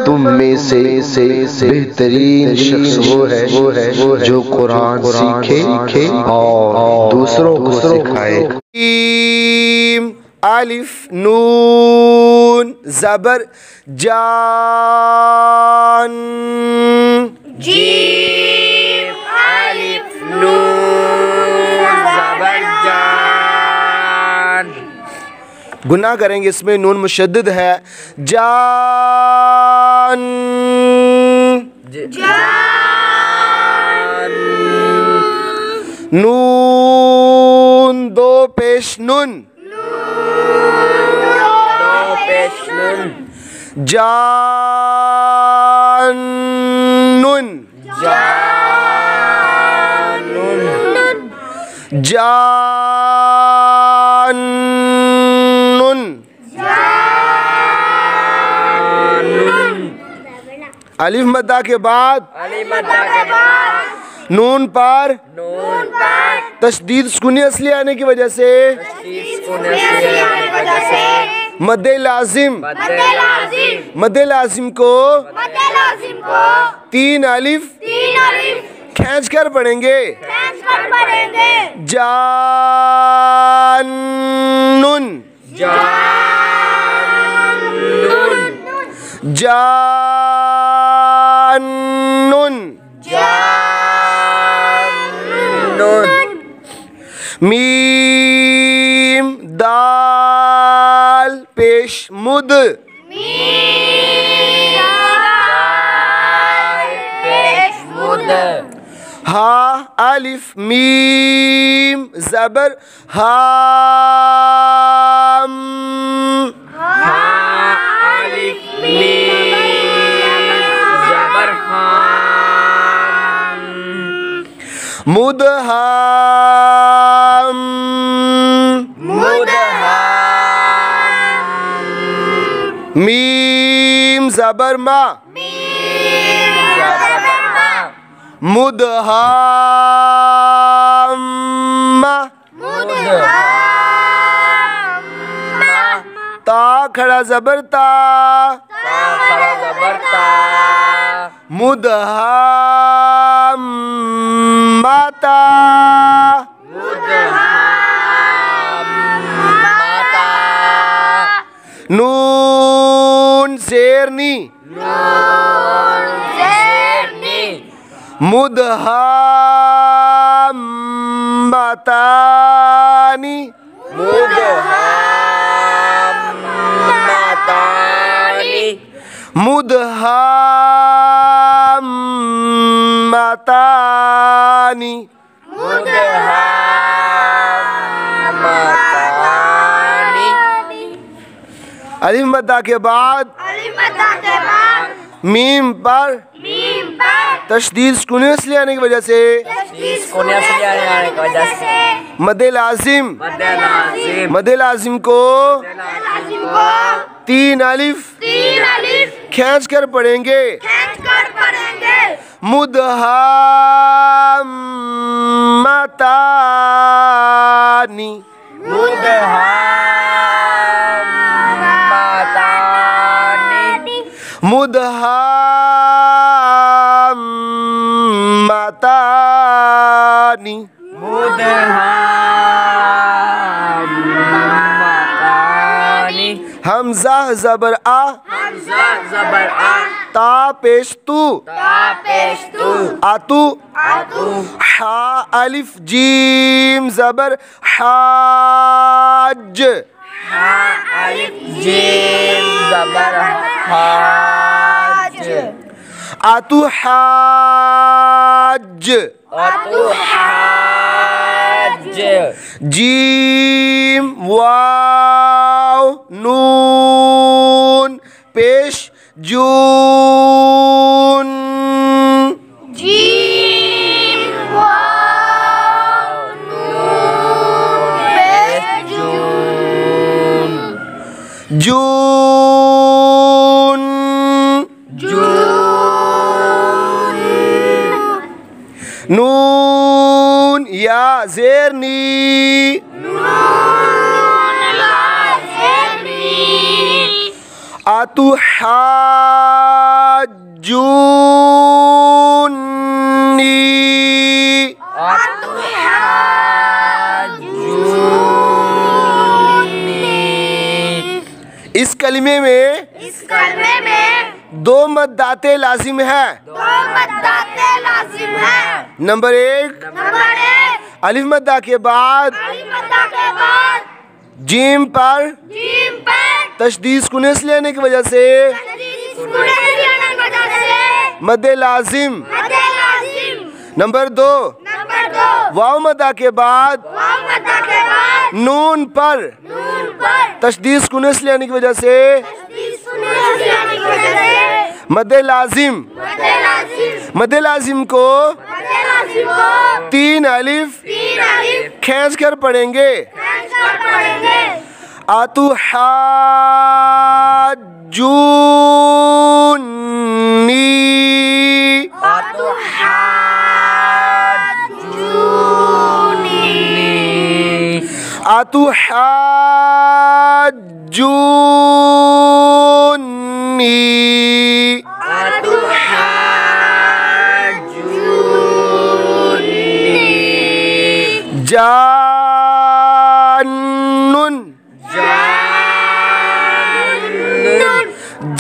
तुम में से बेहतरीन शख्स वो है जो कुरान सीखे और दूसरों को सिखाए। अलिफ नून ज़बर जान। जीम अलिफ नून ज़बर जान। गुनाह करेंगे, इसमें नून मुशद्दद है। जान जान। नून दो पेश नुन। जानून जानून। अलिफ मद्दा के बाद नून पर तशदीद सुकूनी असली आने की वजह से मद्दे लाजिम को तीन अलिफ खींच कर पढ़ेंगे। जानून जानून। मीम दाल पेश मुद। हा अलिफ मीम ज़बर हाम। अलिफ मीम ज़बर हाम। मुदहाम मीम ज़बर मा मुदहाम्मा। ता खड़ा ज़बर ता मुदहाम्माता। नून शेरनी मुदहाम्मतानी। मुदहाम्मतानी। अलिफ मद्दा के बाद मीम पर तशदीद सुकूनी असली आने की वजह से मद्दे लाजिम को तीन अलिफ खींच कर पढ़ेंगे। मुदहाम्मतानी। मुदहाम्मतानी। हमज़ा ज़बर आ ता पेश तू आतू। हा अलिफ जीम ज़बर हाज। आतू हाज। जीम वाव नून पेश जून। जून नून या ज़ेर नी, अतुहाज्जूनी, इस कलिमे में दो मद्दाते लाजिम है। नंबर एक, अलिफ मद्दा के बाद जीम पर तशदीद सुकून लेने की वजह से मद्दे लाजिम। नंबर दो, वाव मद्दा के बाद नून पर तशदीद सुकून लेने की वजह से मद्दे लाजिम। मद्दे लाजिम को तीन अलिफ खींच कर पढ़ेंगे। अतुहाज्जूनी, अतुहाज्जूनी, जानुन,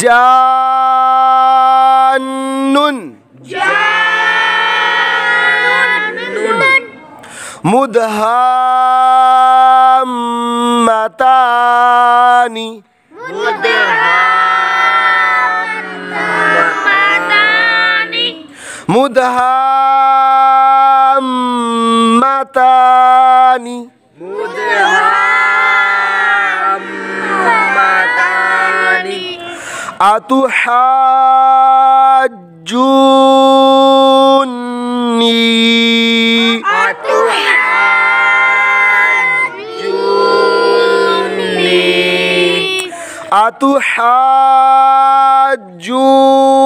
जानुन, मुदहाम्मतानी, मुदहाम्मतानी, अतुहाज्जूनी, अतुहाज्जूनी,